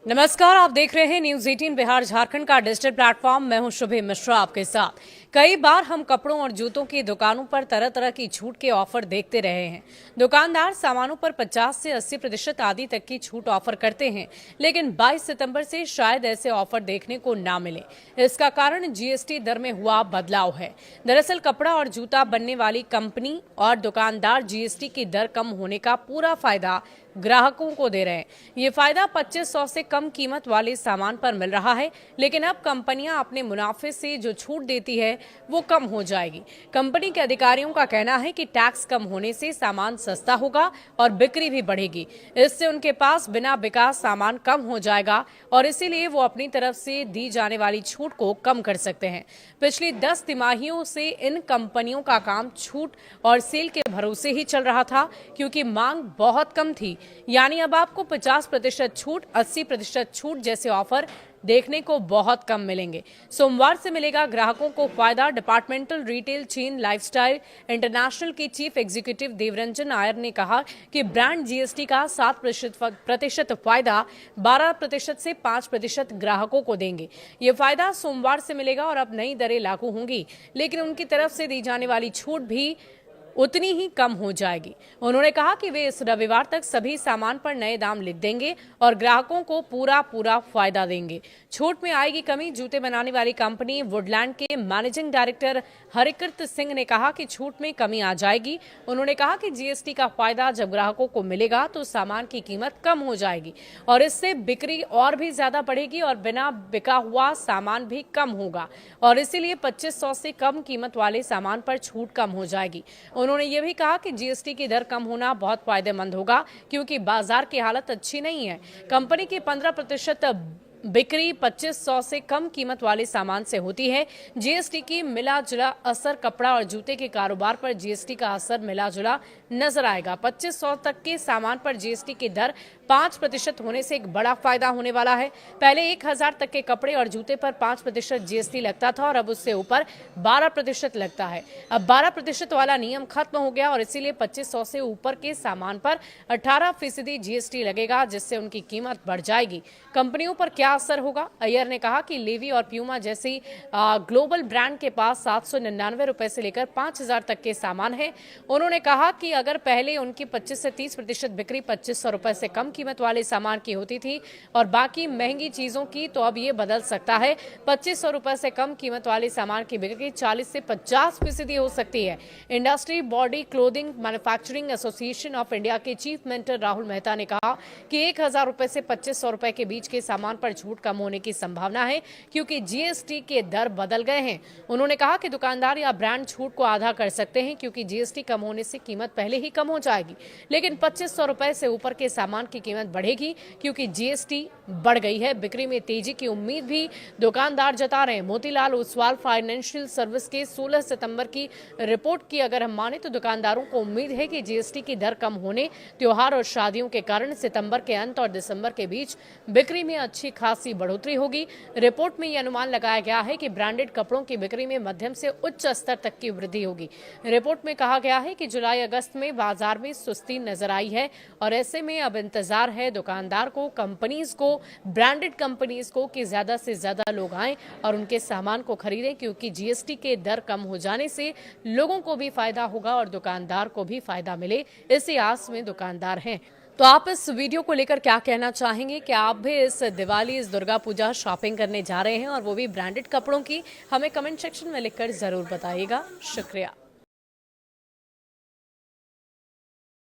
नमस्कार, आप देख रहे हैं न्यूज 18 बिहार झारखंड का डिजिटल प्लेटफॉर्म। मैं हूं शुभे मिश्रा आपके साथ। कई बार हम कपड़ों और जूतों की दुकानों पर तरह तरह की छूट के ऑफर देखते रहे हैं। दुकानदार सामानों पर 50 से 80% आदि तक की छूट ऑफर करते हैं, लेकिन 22 सितंबर से शायद ऐसे ऑफर देखने को ना मिले। इसका कारण जीएसटी दर में हुआ बदलाव है। दरअसल कपड़ा और जूता बनने वाली कंपनी और दुकानदार जीएसटी की दर कम होने का पूरा फायदा ग्राहकों को दे रहे हैं। ये फायदा 2500 से कम कीमत वाले सामान पर मिल रहा है, लेकिन अब कंपनियां अपने मुनाफे से जो छूट देती है वो कम हो जाएगी। कंपनी के अधिकारियों का कहना है कि टैक्स कम होने से सामान सस्ता होगा और बिक्री भी बढ़ेगी। इससे उनके पास बिना बिका सामान कम हो जाएगा और इसीलिए वो अपनी तरफ से दी जाने वाली छूट को कम कर सकते हैं। पिछली 10 तिमाहियों से इन कंपनियों का काम छूट और सेल के भरोसे ही चल रहा था, क्योंकि मांग बहुत कम थी। यानी अब आपको 50% छूट, 80% छूट जैसे ऑफर देखने को बहुत कम मिलेंगे। सोमवार से मिलेगा ग्राहकों को फायदा। Departmental retail chain lifestyle international के चीफ एग्जीक्यूटिव देवरंजन आयर ने कहा कि ब्रांड जीएसटी का 7% फायदा 12% से 5% ग्राहकों को देंगे। ये फायदा सोमवार से मिलेगा और अब नई दरें लागू होंगी, लेकिन उनकी तरफ से दी जाने वाली छूट भी उतनी ही कम हो जाएगी। उन्होंने कहा कि वे इस रविवार तक सभी सामान पर नए दाम लिख देंगे और ग्राहकों को पूरा फायदा देंगे। छूट में आएगी कमी। जूते बनाने वाली कंपनी वुडलैंड के मैनेजिंग डायरेक्टर हरिकृत सिंह ने कहा कि छूट में कमी आ जाएगी। उन्होंने कहा कि जीएसटी का फायदा जब ग्राहकों को मिलेगा तो सामान की कीमत कम हो जाएगी और इससे बिक्री और भी ज्यादा बढ़ेगी और बिना बिका हुआ सामान भी कम होगा और इसीलिए 2500 से कम कीमत वाले सामान पर छूट कम हो जाएगी। उन्होंने ये भी कहा कि जीएसटी की दर कम होना बहुत फायदेमंद होगा, क्योंकि बाजार की हालत अच्छी नहीं है। कंपनी की 15% बिक्री 2500 से कम कीमत वाले सामान से होती है। जीएसटी की मिला जुला असर कपड़ा और जूते के कारोबार पर जीएसटी का असर मिला जुला नजर आएगा। 2500 तक के सामान पर जीएसटी की दर 5% होने से एक बड़ा फायदा होने वाला है। पहले 1000 तक के कपड़े और जूते पर 5% जीएसटी लगता था और अब उससे ऊपर 12% लगता है। अब 12% वाला नियम खत्म हो गया और इसीलिए 2500 से ऊपर के सामान पर 18% जीएसटी लगेगा, जिससे उनकी कीमत बढ़ जाएगी। कंपनियों पर क्या असर होगा? अय्यर ने कहा कि लेवी और प्यूमा जैसी ग्लोबल ब्रांड के पास 799 रुपए से लेकर 5000 तक के सामान है। उन्होंने कहा कि अगर पहले उनकी 25 से 30% बिक्री 2500 रुपए से कम कीमत वाले सामान की होती थी और बाकी महंगी चीजों की, तो अब ये बदल सकता है। 2500 रुपए से कम कीमत वाले सामान की बिक्री 40 से 50% हो सकती है। Industry body clothing manufacturing association of India के चीफ मेंटर राहुल मेहता ने कहा कि 1000 रुपए से 2500 रुपए के बीच के सामान पर छूट कम होने की संभावना है, क्योंकि जीएसटी के दर बदल गए हैं। उन्होंने कहा कि दुकानदार या ब्रांड छूट को आधा कर सकते हैं, क्योंकि जीएसटी कम होने से कीमत पहले ही कम हो जाएगी, लेकिन 2500 रुपए से ऊपर के सामान की कीमत बढ़ेगी, क्योंकि जीएसटी बढ़ गई है। बिक्री में तेजी की उम्मीद भी दुकानदार जता रहे हैं। मोतीलाल ओसवाल फाइनेंशियल सर्विस के 16 सितंबर की रिपोर्ट की अगर हम माने तो दुकानदारों को उम्मीद है कि जीएसटी की दर कम होने, त्योहार और शादियों के कारण सितंबर के अंत और दिसंबर के बीच बिक्री में अच्छी खासी बढ़ोतरी होगी। रिपोर्ट में यह अनुमान लगाया गया है कि ब्रांडेड कपड़ों की बिक्री में मध्यम से उच्च स्तर तक की वृद्धि होगी। रिपोर्ट में कहा गया है कि जुलाई अगस्त में बाजार में सुस्ती नजर आई है और ऐसे में अब इंतजार है दुकानदार को, कंपनीज को, ब्रांडेड कंपनीज को कि ज्यादा से ज्यादा लोग आएं और उनके सामान को खरीदें, क्योंकि जीएसटी के दर कम हो जाने से लोगों को भी फायदा होगा और दुकानदार को भी फायदा मिले, इसी आस में दुकानदार हैं। तो आप इस वीडियो को लेकर क्या कहना चाहेंगे? क्या आप भी इस दिवाली, इस दुर्गा पूजा शॉपिंग करने जा रहे हैं और वो भी ब्रांडेड कपड़ों की? हमें कमेंट सेक्शन में लिखकर जरूर बताइएगा। शुक्रिया।